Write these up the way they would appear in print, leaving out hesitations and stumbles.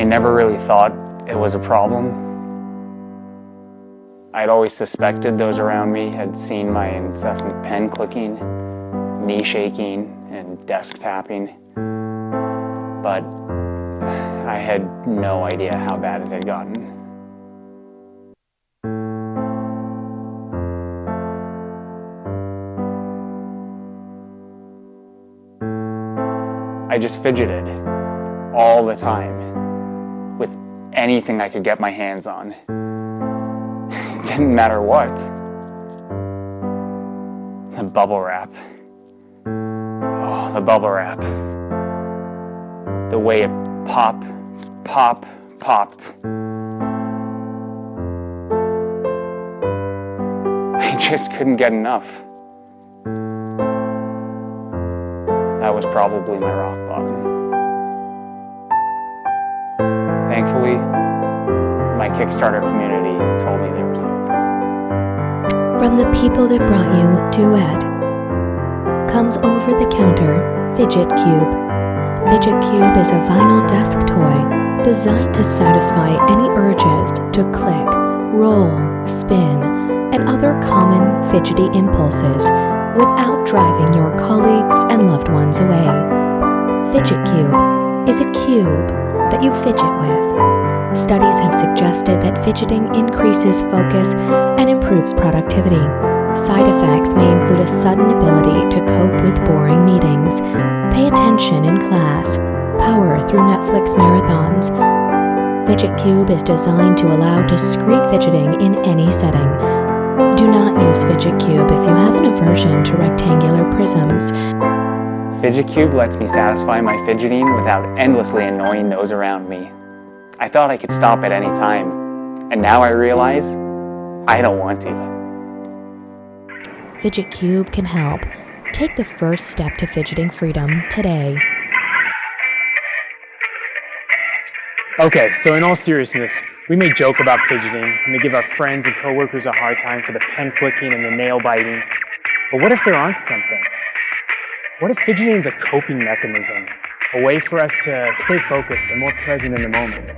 I never really thought it was a problem. I'd always suspected those around me had seen my incessant pen clicking, knee shaking, and desk tapping, but I had no idea how bad it had gotten. I just fidgeted all the time with anything I could get my hands on. It didn't matter what. The bubble wrap. Oh, the bubble wrap. The way it popped. I just couldn't get enough. That was probably my rock bottom. Thankfully, my Kickstarter community told me there was hope. From the people that brought you Duet comes over-the-counter Fidget Cube. Fidget Cube is a vinyl desk toy designed to satisfy any urges to click, roll, spin, and other common fidgety impulses without driving your colleagues and loved ones away. Fidget Cube is a cube that you fidget with. Studies have suggested that fidgeting increases focus and improves productivity. Side effects may include a sudden ability to cope with boring meetings, pay attention in class, power through Netflix marathons. Fidget Cube is designed to allow discrete fidgeting in any setting. Do not use Fidget Cube if you have an aversion to rectangular prisms. Fidget Cube lets me satisfy my fidgeting without endlessly annoying those around me. I thought I could stop at any time, and now I realize I don't want to. Fidget Cube can help. Take the first step to fidgeting freedom today. Okay, so in all seriousness, we may joke about fidgeting and may give our friends and coworkers a hard time for the pen clicking and the nail biting. But what if they're onto something? What if fidgeting is a coping mechanism, a way for us to stay focused and more present in the moment?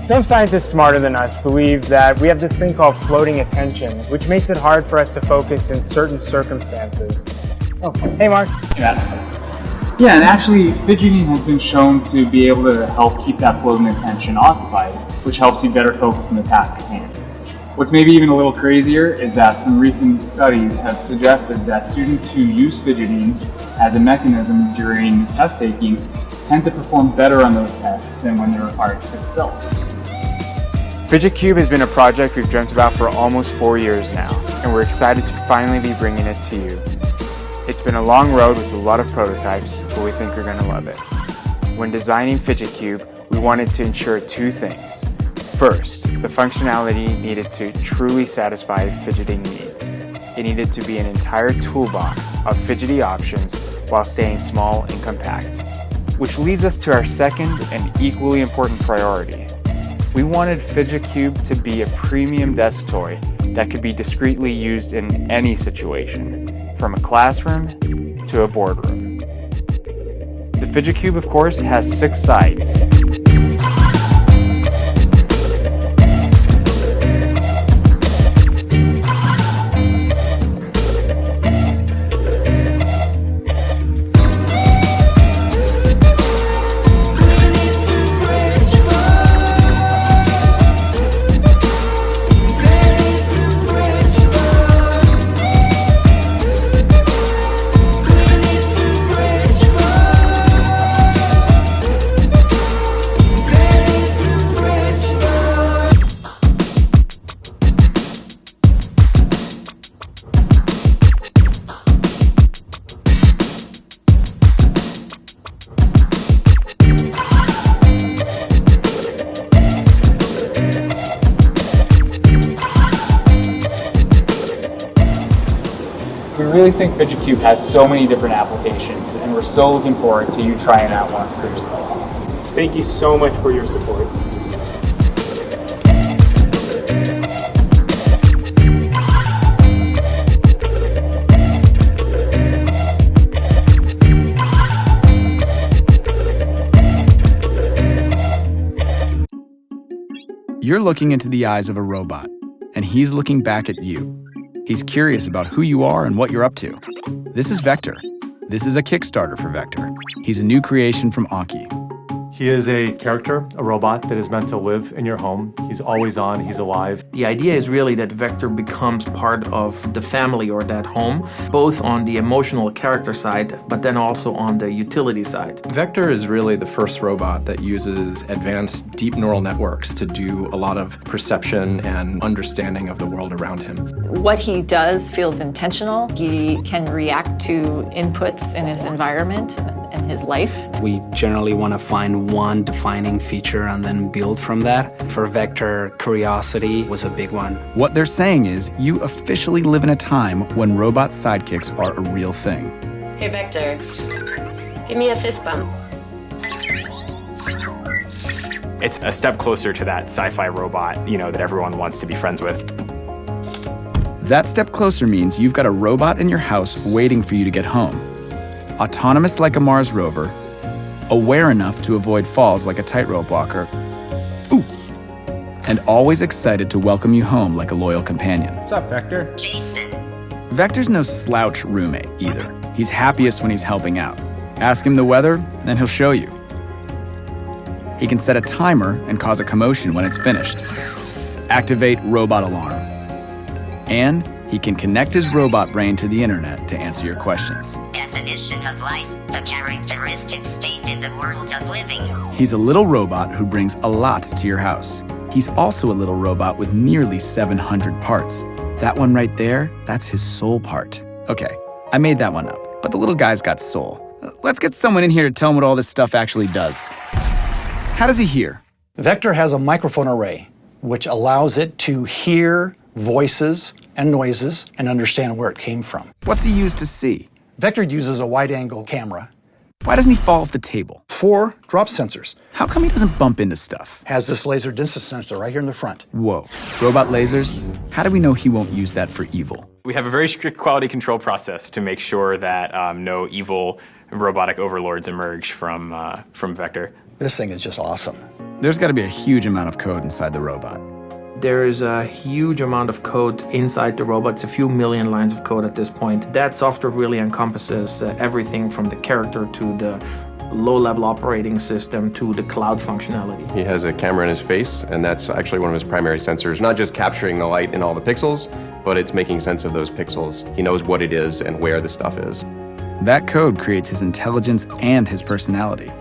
Some scientists smarter than us believe that we have this thing called floating attention, which makes it hard for us to focus in certain circumstances. Oh, hey Mark. Yeah, and actually fidgeting has been shown to be able to help keep that floating attention occupied, which helps you better focus on the task at hand. What's maybe even a little crazier is that some recent studies have suggested that students who use fidgeting as a mechanism during test taking tend to perform better on those tests than when they're required to sit still. Fidget Cube has been a project we've dreamt about for almost 4 years now, and we're excited to finally be bringing it to you. It's been a long road with a lot of prototypes, but we think you're going to love it. When designing Fidget Cube, we wanted to ensure two things. First, the functionality needed to truly satisfy fidgeting needs. It needed to be an entire toolbox of fidgety options while staying small and compact. Which leads us to our second and equally important priority. We wanted Fidget Cube to be a premium desk toy that could be discreetly used in any situation, from a classroom to a boardroom. The Fidget Cube, of course, has 6 sides. We really think Fidget Cube has so many different applications, and we're so looking forward to you trying out one for yourself. Thank you so much for your support. You're looking into the eyes of a robot, and he's looking back at you. He's curious about who you are and what you're up to. This is Vector. This is a Kickstarter for Vector. He's a new creation from Anki. He is a character, a robot that is meant to live in your home. He's always on, he's alive. The idea is really that Vector becomes part of the family or that home, both on the emotional character side, but then also on the utility side. Vector is really the first robot that uses advanced deep neural networks to do a lot of perception and understanding of the world around him. What he does feels intentional. He can react to inputs in his environment and his life. We generally want to find one defining feature and then build from that. For Vector, curiosity was a big one. What they're saying is you officially live in a time when robot sidekicks are a real thing. Hey, Vector, give me a fist bump. It's a step closer to that sci-fi robot, that everyone wants to be friends with. That step closer means you've got a robot in your house waiting for you to get home. Autonomous like a Mars rover, aware enough to avoid falls like a tightrope walker, ooh, and always excited to welcome you home like a loyal companion. What's up, Vector? Jason. Vector's no slouch roommate either. He's happiest when he's helping out. Ask him the weather, then he'll show you. He can set a timer and cause a commotion when it's finished. Activate robot alarm. And he can connect his robot brain to the internet to answer your questions. Definition of life, the characteristic state in the world of living. He's a little robot who brings a lot to your house. He's also a little robot with nearly 700 parts. That one right there, that's his soul part. Okay, I made that one up, but the little guy's got soul. Let's get someone in here to tell him what all this stuff actually does. How does he hear? Vector has a microphone array, which allows it to hear voices and noises and understand where it came from. What's he used to see? Vector uses a wide-angle camera. Why doesn't he fall off the table? 4 drop sensors. How come he doesn't bump into stuff? Has this laser distance sensor right here in the front. Whoa, robot lasers? How do we know he won't use that for evil? We have a very strict quality control process to make sure that no evil robotic overlords emerge from Vector. This thing is just awesome. There's got to be a huge amount of code inside the robot. There is a huge amount of code inside the robot. It's a few million lines of code at this point. That software really encompasses everything from the character to the low-level operating system to the cloud functionality. He has a camera in his face, and that's actually one of his primary sensors, not just capturing the light in all the pixels, but it's making sense of those pixels. He knows what it is and where the stuff is. That code creates his intelligence and his personality.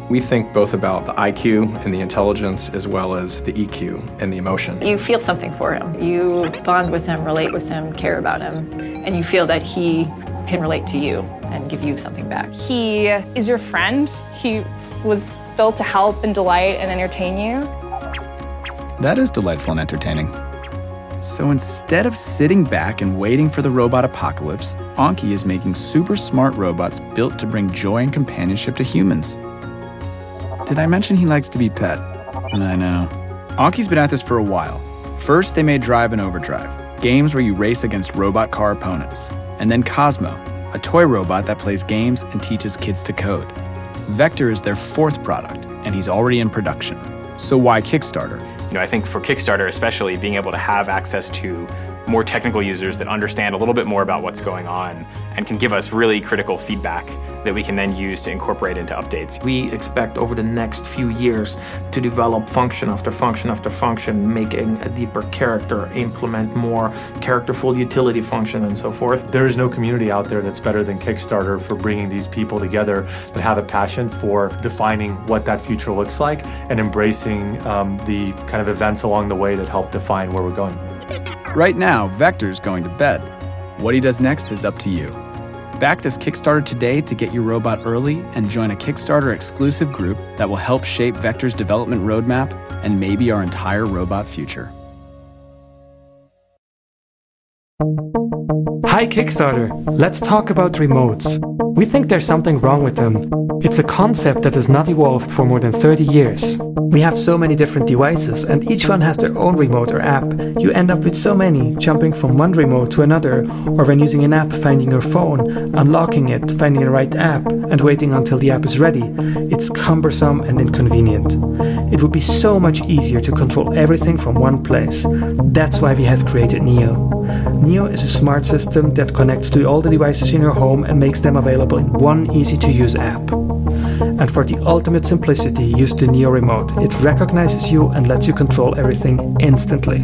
We think both about the IQ and the intelligence as well as the EQ and the emotion. You feel something for him. You bond with him, relate with him, care about him, and you feel that he can relate to you and give you something back. He is your friend. He was built to help and delight and entertain you. That is delightful and entertaining. So instead of sitting back and waiting for the robot apocalypse, Anki is making super smart robots built to bring joy and companionship to humans. Did I mention he likes to be pet? I know. Anki's been at this for a while. First, they made Drive and Overdrive, games where you race against robot car opponents. And then Cosmo, a toy robot that plays games and teaches kids to code. Vector is their 4th product, and he's already in production. So why Kickstarter? I think for Kickstarter especially, being able to have access to more technical users that understand a little bit more about what's going on and can give us really critical feedback that we can then use to incorporate into updates. We expect over the next few years to develop function after function after function, making a deeper character, implement more characterful utility function, and so forth. There is no community out there that's better than Kickstarter for bringing these people together that have a passion for defining what that future looks like and embracing the kind of events along the way that help define where we're going. Right now, Vector's going to bed. What he does next is up to you. Back this Kickstarter today to get your robot early and join a Kickstarter exclusive group that will help shape Vector's development roadmap and maybe our entire robot future. Hi Kickstarter! Let's talk about remotes. We think there's something wrong with them. It's a concept that has not evolved for more than 30 years. We have so many different devices and each one has their own remote or app. You end up with so many, jumping from one remote to another, or when using an app, finding your phone, unlocking it, finding the right app, and waiting until the app is ready. It's cumbersome and inconvenient. It would be so much easier to control everything from one place. That's why we have created Neo. Neo is a smart system that connects to all the devices in your home and makes them available in one easy-to-use app. And for the ultimate simplicity, use the Neo Remote. It recognizes you and lets you control everything instantly.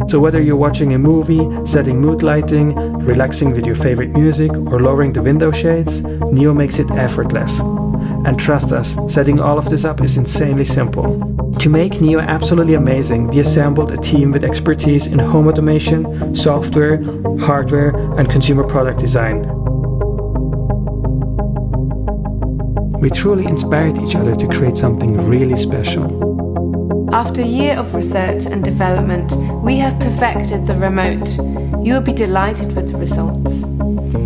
So whether you're watching a movie, setting mood lighting, relaxing with your favorite music, or lowering the window shades, Neo makes it effortless. And trust us, setting all of this up is insanely simple. To make Neo absolutely amazing, we assembled a team with expertise in home automation, software, hardware, and consumer product design. We truly inspired each other to create something really special. After a year of research and development, we have perfected the remote. You will be delighted with the results.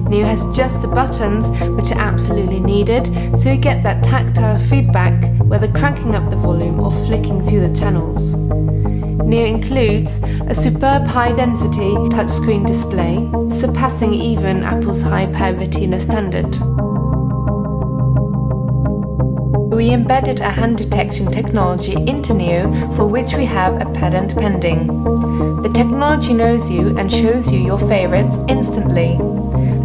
Neo has just the buttons which are absolutely needed, so you get that tactile feedback whether cranking up the volume or flicking through the channels. Neo includes a superb high-density touchscreen display, surpassing even Apple's high-power Retina standard. We embedded a hand detection technology into Neo, for which we have a patent pending. The technology knows you and shows you your favorites instantly.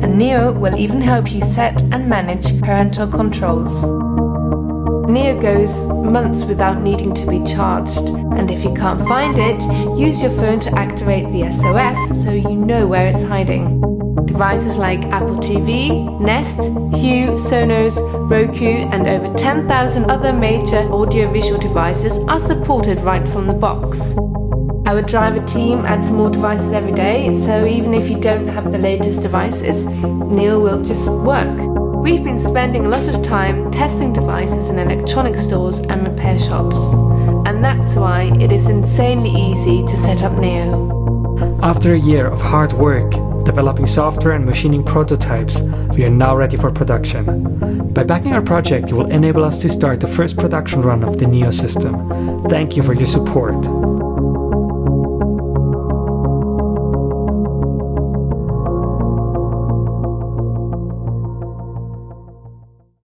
And Neo will even help you set and manage parental controls. Neo goes months without needing to be charged, and if you can't find it, use your phone to activate the SOS so you know where it's hiding. Devices like Apple TV, Nest, Hue, Sonos, Roku, and over 10,000 other major audiovisual devices are supported right from the box. Our driver team adds more devices every day, so even if you don't have the latest devices, Neo will just work. We've been spending a lot of time testing devices in electronic stores and repair shops, and that's why it is insanely easy to set up Neo. After a year of hard work, developing software and machining prototypes, we are now ready for production. By backing our project, you will enable us to start the first production run of the Neo system. Thank you for your support.